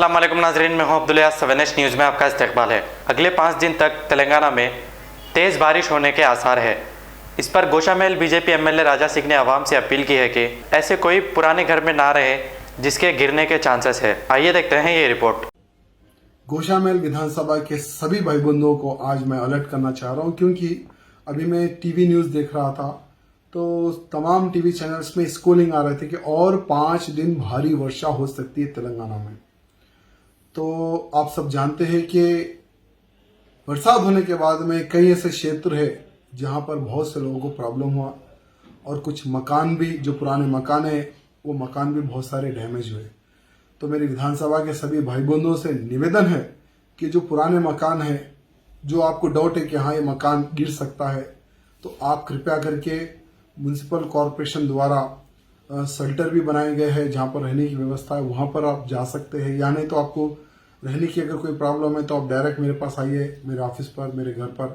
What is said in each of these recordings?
अस्सलाम वालेकुम नाजरीन, मैं हूं अब्दुल यास। 7H न्यूज़ में आपका इस्तकबाल है। अगले 5 दिन तक तेलंगाना में तेज़ बारिश होने के आसार है। इस पर गोशामेल बीजेपी एमएलए राजा सिंह ने आवाम से अपील की है कि ऐसे कोई पुराने घर में ना रहे जिसके गिरने के चांसेस है। आइए देखते हैं ये रिपोर्ट। गोशामेल विधानसभा के सभी भाई बंधुओं को आज मैं अलर्ट करना चाह रहा हूं, क्योंकि अभी मैं टीवी न्यूज़ देख रहा था तो तमाम टीवी चैनल्स में स्कूलिंग आ रहे थे कि और 5 दिन भारी वर्षा हो सकती है तेलंगाना में। तो आप सब जानते हैं कि बरसात होने के बाद में कई ऐसे क्षेत्र है जहां पर बहुत से लोगों को प्रॉब्लम हुआ और कुछ मकान भी, जो पुराने मकान है वो मकान भी बहुत सारे डैमेज हुए। तो मेरी विधानसभा के सभी भाई बंधुओं से निवेदन है कि जो पुराने मकान है, जो आपको डाउट है कि हाँ ये मकान गिर सकता है, तो आप कृपया करके म्यूनसिपल कॉरपोरेशन द्वारा शेल्टर भी बनाए गए हैं जहाँ पर रहने की व्यवस्था है, वहाँ पर आप जा सकते हैं। या नहीं तो आपको रहने की अगर कोई प्रॉब्लम है तो आप डायरेक्ट मेरे पास आइए, मेरे ऑफिस पर, मेरे घर पर,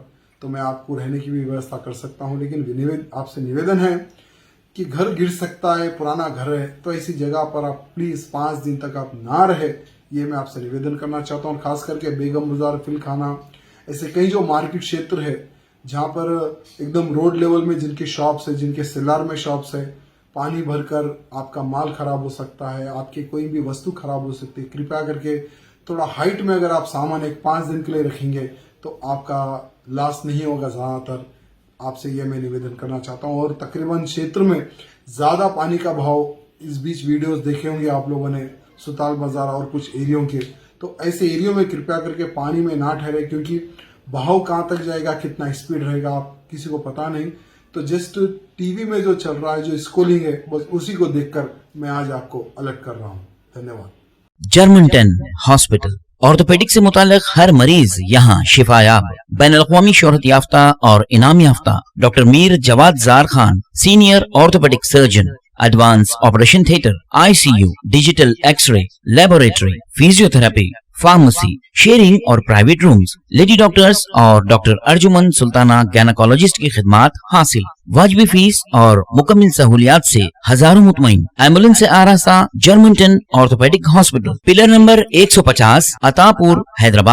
तो मैं आपको रहने की भी व्यवस्था कर सकता हूँ। लेकिन आपसे निवेदन है कि घर गिर सकता है, पुराना घर है, तो ऐसी जगह पर आप प्लीज 5 दिन तक आप ना रहे, ये मैं आपसे निवेदन करना चाहता हूँ। खास करके बेगम बाजार, फिलखाना, ऐसे कई जो मार्केट क्षेत्र है जहाँ पर एकदम रोड लेवल में जिनके शॉप्स है, जिनके सेलर में शॉप्स है, पानी भरकर आपका माल खराब हो सकता है, आपकी कोई भी वस्तु खराब हो सकती है। कृपया करके थोड़ा हाइट में अगर आप सामान एक 5 दिन के लिए रखेंगे तो आपका लॉस नहीं होगा ज्यादातर। आपसे ये मैं निवेदन करना चाहता हूँ। और तकरीबन क्षेत्र में ज्यादा पानी का बहाव, इस बीच वीडियोस देखे होंगे आप लोगों ने सुताल बाजार और कुछ एरियो के, तो ऐसे एरियो में कृपया करके पानी में ना ठहरे, क्योंकि बहाव कहाँ तक जाएगा, कितना स्पीड रहेगा, आप किसी को पता नहीं। तो जस्ट टीवी में जो चल रहा है, जो स्कूलिंग है, बस उसी को देखकर मैं आज आपको अलर्ट कर रहा हूँ। धन्यवाद। जर्मनटन हॉस्पिटल ऑर्थोपेडिक से मुताल्लिक हर मरीज यहाँ शिफायाब। बैनुल-अक़वामी शोहरत याफ्ता और इनाम याफ्ता doctor Mir Jawad Jar Khan, senior orthopaedic surgeon, advance operation theatre, ICU, digital x ray, laboratory, physiotherapy, pharmacy, sharing और प्राइवेट रूम्स, लेडी डॉक्टर्स और डॉक्टर अर्जुमन सुल्ताना गायनेकोलॉजिस्ट की खिदमात हासिल। वाजिबी फीस और मुकम्मल सहूलियात से हजारों मुतमईन। एम्बुलेंस से आरास्ता Germanten orthopaedic hospital, pillar number 150, Attapur, Hyderabad.